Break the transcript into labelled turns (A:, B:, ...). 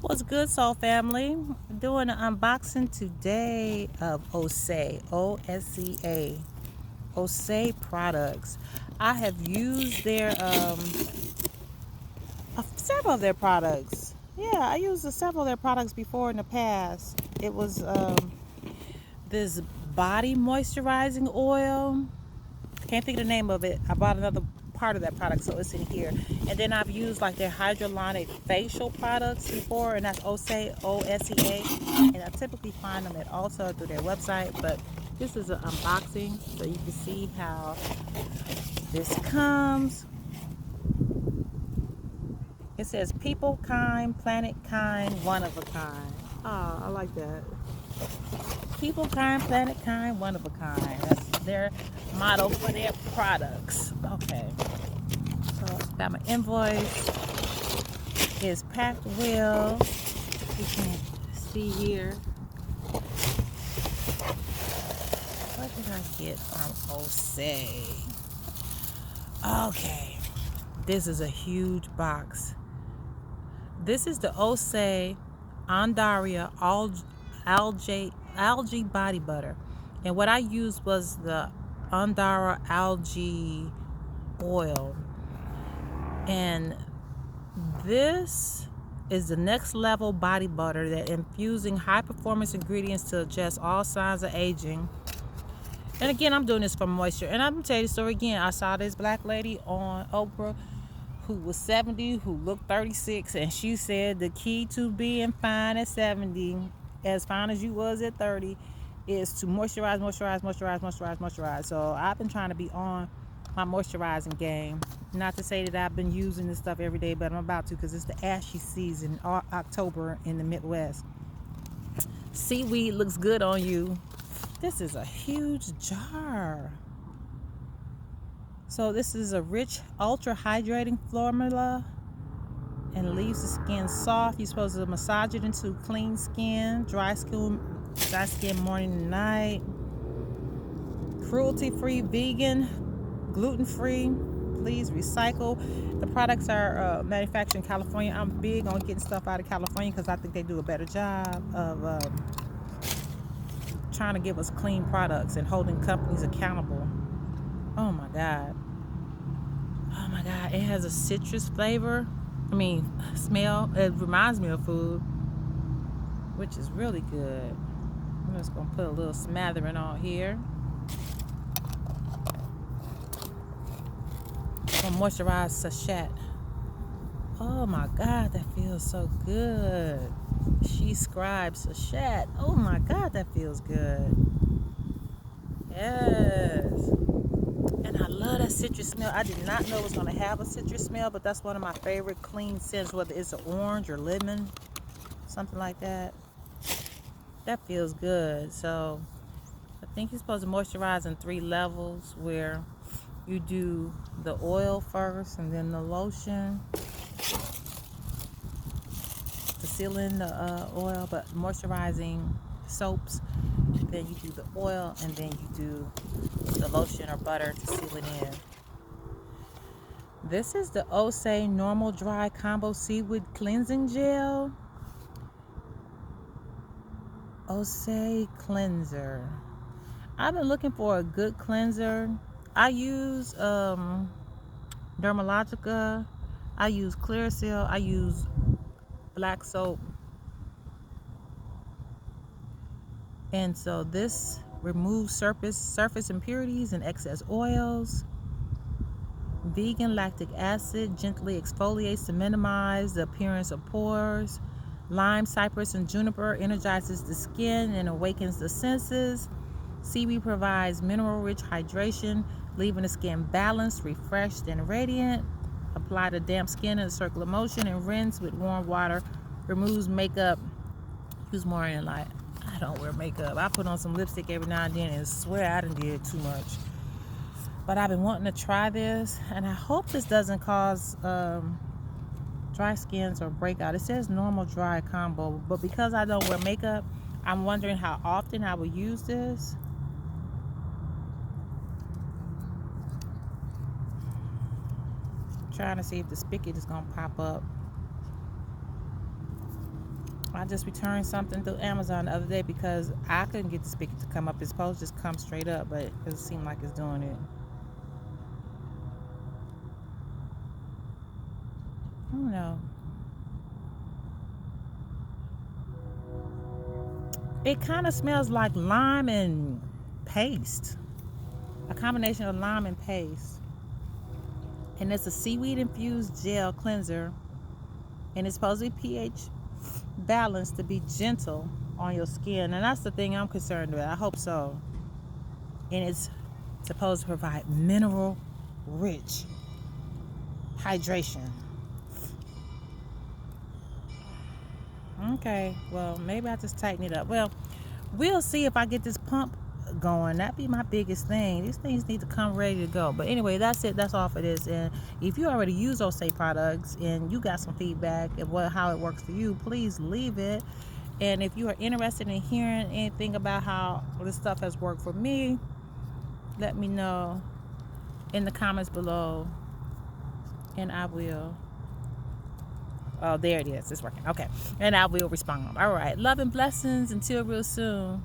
A: What's good, Soul Family? Doing an unboxing today of OSEA, OSEA, OSEA products. I have used several of their products. Yeah, I used several of their products before in the past. It was this body moisturizing oil. Can't think of the name of it. I bought another part of that product, so it's in here. And then I've used like their hyaluronic facial products before, and that's OSEA, OSEA. And I typically find them at Ulta through their website, but this is an unboxing so you can see how this comes. It says people kind, planet kind, one of a kind. Oh, I like that. People kind, planet kind, one of a kind. That's their motto for their products. Okay. So got my invoice. It's packed well. You can see here. What did I get from OSEA? Okay. This is a huge box. This is the OSEA Undaria algae body butter. And what I used was the Undaria algae oil. And this is the next level body butter that infusing high performance ingredients to adjust all signs of aging. And again, I'm doing this for moisture. And I'm gonna tell you the story again. I saw this black lady on Oprah who was 70, who looked 36, and she said the key to being fine at 70, as fine as you was at 30, is to moisturize, moisturize, moisturize, moisturize, moisturize. So I've been trying to be on my moisturizing game. Not to say that I've been using this stuff every day, but I'm about to, because it's the ashy season, October in the Midwest. Seaweed looks good on you. This is a huge jar. So this is a rich, ultra hydrating formula and leaves the skin soft. You're supposed to massage it into clean skin, dry skin morning and night. Cruelty-free, vegan, gluten-free. Please recycle. The products are manufactured in California. I'm big on getting stuff out of California because I think they do a better job of trying to give us clean products and holding companies accountable. Oh my God. Oh my God. It has a citrus flavor. Smell. It reminds me of food, which is really good. I'm just going to put a little smattering on here. A moisturized sachet. Oh my God, that feels so good. She scribes sachet. Oh my God, that feels good. Yes. And I love that citrus smell. I did not know it was going to have a citrus smell, but that's one of my favorite clean scents, whether it's an orange or lemon, something like that. That feels good. So I think you're supposed to moisturize in 3 levels, where you do the oil first and then the lotion to seal in the oil, but moisturizing soaps. Then you do the oil and then you do the lotion or butter to seal it in. This is the OSEA Normal Dry Combo Seaweed Cleansing Gel. OSEA Cleanser. I've been looking for a good cleanser. I use Dermalogica. I use Clearasil. I use black soap. And so this removes surface impurities and excess oils. Vegan lactic acid gently exfoliates to minimize the appearance of pores. Lime, cypress, and juniper energizes the skin and awakens the senses. Seaweed provides mineral-rich hydration, leaving the skin balanced, refreshed, and radiant. Apply to damp skin in a circular motion and rinse with warm water. Removes makeup. Use more in light. I don't wear makeup. I put on some lipstick every now and then and swear I done did too much. But I've been wanting to try this, and I hope this doesn't cause dry skins or breakout. It says normal dry combo, but because I don't wear makeup, I'm wondering how often I will use this. Trying to see if the spigot is gonna pop up. I just returned something through Amazon the other day because I couldn't get the speaker to come up. It's supposed to just come straight up, but it doesn't seem like it's doing it. I don't know. It kind of smells like lime and paste. A combination of lime and paste. And it's a seaweed infused gel cleanser. And it's supposed to be pH balanced to be gentle on your skin. And that's the thing I'm concerned with. I hope so. And it's supposed to provide mineral rich hydration. Okay, well, maybe I just tighten it up. Well, we'll see if I get this pump going. That'd be my biggest thing. These things need to come ready to go. But anyway, that's it. That's all for this. And if you already use OSEA products and you got some feedback and how it works for you, please leave it. And if you are interested in hearing anything about how this stuff has worked for me, let me know in the comments below, and I will. Oh, there it is. It's working. Okay. And I will respond. All right. Love and blessings. Until real soon.